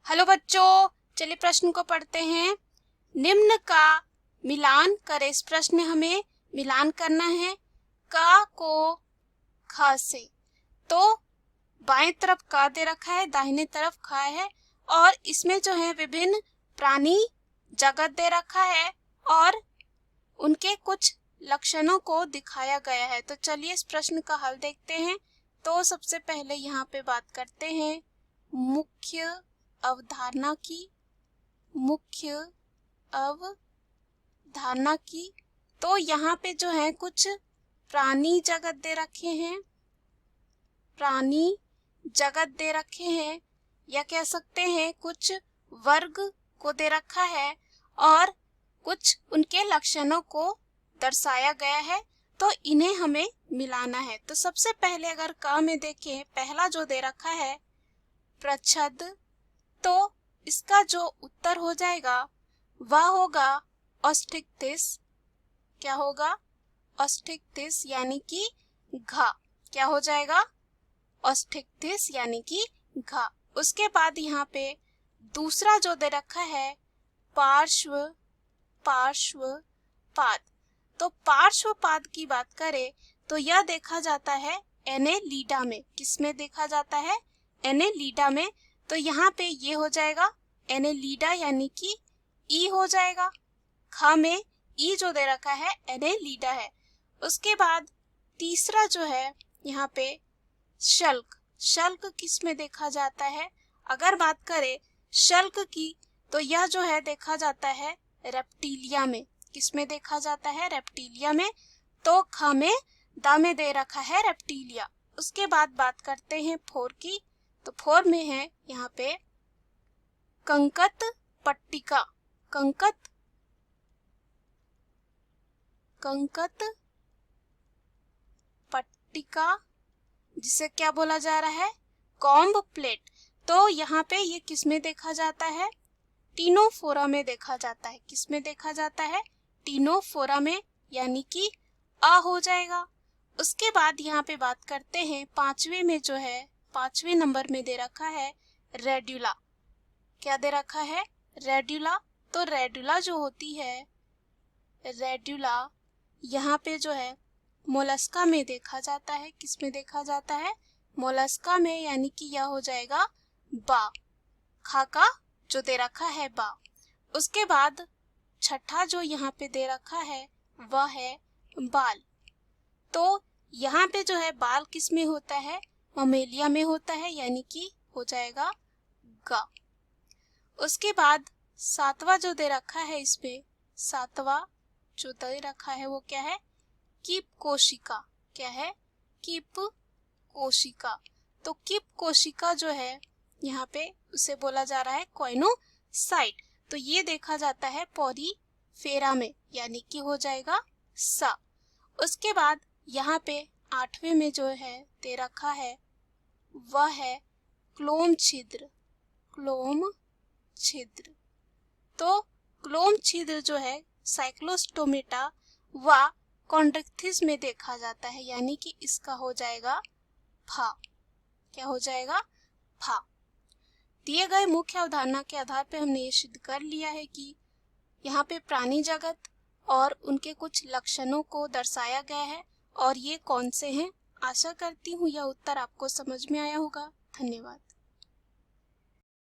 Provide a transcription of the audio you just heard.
Hello बच्चों, चलिए प्रश्न को पढ़ते हैं। निम्न का मिलान करें। इस प्रश्न में हमें मिलान करना है का को ख से। तो बाएं तरफ का दे रखा है, दाहिने तरफ ख है और इसमें जो है विभिन्न प्राणी जगत दे रखा है और उनके कुछ लक्षणों को दिखाया गया है। तो चलिए इस प्रश्न का हल देखते हैं। तो सबसे पहले यहाँ पे बात करते हैं मुख्य अवधारणा की। तो यहाँ पे जो है कुछ प्राणी जगत दे रखे हैं या कह सकते हैं कुछ वर्ग को दे रखा है और कुछ उनके लक्षणों को दर्शाया गया है। तो इन्हें हमें मिलाना है। तो सबसे पहले अगर क में देखें, पहला जो दे रखा है प्रच्छद, तो इसका जो उत्तर हो जाएगा वह होगा ऑस्टिक्टिस। क्या होगा? ऑस्टिक्टिस यानी कि घा। क्या हो जाएगा? ऑस्टिक्टिस यानी कि घा। उसके बाद यहाँ पे दूसरा जो दे रखा है पार्श्वपाद। तो पार्श्वपाद की बात करें तो यह देखा जाता है एनेलिडा में। किसमें देखा जाता है? एनेलिडा में। तो यहाँ पे ये हो जाएगा एनेलिडा यानी कि ई हो जाएगा। ख में ई जो दे रखा है एनेलिडा है। उसके बाद तीसरा जो है यहाँ पे शल्क किस में देखा जाता है? अगर बात करें शल्क की तो यह जो है देखा जाता है रेप्टिलिया में। किस में देखा जाता है? रेप्टिलिया में। तो ख में दा में दे रखा है रेप्टिलिया। उसके बाद बात करते हैं फोर की। तो फोर में है यहाँ पे कंकत पट्टिका। कंकत पट्टिका जिसे क्या बोला जा रहा है? Comb plate. तो यहाँ पे ये किस में देखा जाता है? टीनोफोरा में देखा जाता है। किस में देखा जाता है? टीनोफोरा में, यानी कि आ हो जाएगा। उसके बाद यहाँ पे बात करते हैं पांचवे में जो है, पांचवे नंबर में दे रखा है रेड्यूला। क्या दे रखा है? रेड्यूला। तो रेड्यूला जो होती है, रेड्यूला यहाँ पे जो है मोलस्का में देखा जाता है। किस में देखा जाता है? मोलस्का में, यानी कि यह हो जाएगा बा। खा का जो दे रखा है बा। उसके बाद छठा जो यहाँ पे दे रखा है वह है बाल। तो यहाँ पे जो है बाल किस में होता है? ममेलिया में होता है, यानी कि हो जाएगा गा। उसके बाद सातवां जो दे रखा है, इसमें सातवां जो दे रखा है वो क्या है? कीप कोशिका। क्या है? कीप कोशिका। तो कीप कोशिका जो है यहाँ पे उसे बोला जा रहा है कोइनोसाइट। तो ये देखा जाता है पॉरीफेरा में, यानी कि हो जाएगा सा। उसके बाद यहाँ पे आठवें में जो है दे रखा है वह है क्लोम छिद्र। तो क्लोम छिद्र जो है साइक्लोस्टोमेटा व कॉन्ड्रिक्थिस में देखा जाता है, यानी कि इसका हो जाएगा फा। क्या हो जाएगा? फा। दिए गए मुख्य अवधारणा के आधार पर हमने ये सिद्ध कर लिया है कि यहाँ पे प्राणी जगत और उनके कुछ लक्षणों को दर्शाया गया है और ये कौन से हैं। आशा करती हूँ यह उत्तर आपको समझ में आया होगा। धन्यवाद।